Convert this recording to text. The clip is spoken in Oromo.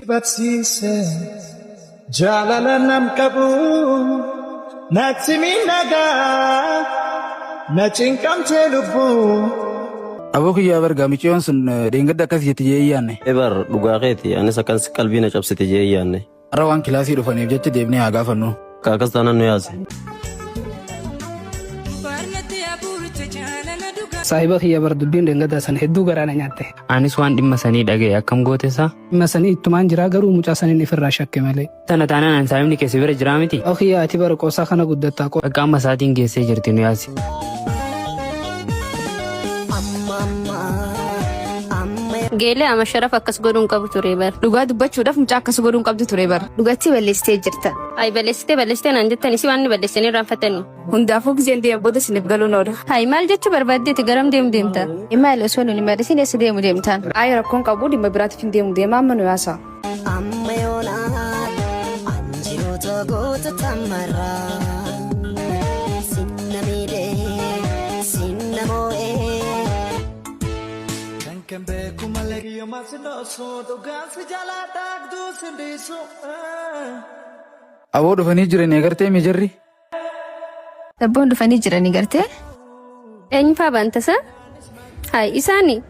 Batsise Jalalanam kabu Natsimi naga Nachinkam chelubu Abu kiyya bargaamichi sun deengadda akkas jetti jeeyyaanne. Ebar dhugaaqeeti anis akkas qalbii na cabsite jeeyyaanne. Har'a waan kilaasii dhufaniif jecha deebnee haa gaafannu. Kaakas taanaan nu yaase. Saahiba kiyya bar dubbiin deengadda san hedduu garaana nyaatte. Anis waan dhimma sanii dhaga'e akkam goote isaa? Dhimma sanii ittumaan jira garuu mucaa saniin ifirraa shakke malee. Tana taanaan an saayimni keessa bira jiraa miti? Kiyya ati bara qoosaa kana guddattaa qo. Akka amma isaatiin geessee jirti nu yaasi. Geelee ama sharaf akkas godhuun qabu ture bar. Dhugaa dubbachuudhaaf mucaa akkas godhuun qabdu ture bar. Dhugatti balleessitee jirta. Ay balleessitee naan jettan isi waan balleessanii irraanfatanii. Hundaafuu giseen deemu booda siniif galuun oola. Hay maal jechuu barbaaddeeti garam deemu deemta? Imaal osoo nuni marisin eessa deemu deemtaan. Ay rakkoon qabu dhimma biraatiif hin deemu deema amma nu yaasa. Amma yoonaa anjiroota goota tamarraa sinna miidhee sinna moo'ee. Kembe kumalegi yomasino so dogansi jala dagdu sindisu Aboo dhufanii jiran eegartee mi jirri? Dabboon dhufanii jiranii gartee? Eenyu faa baantasa? Hay isaanii.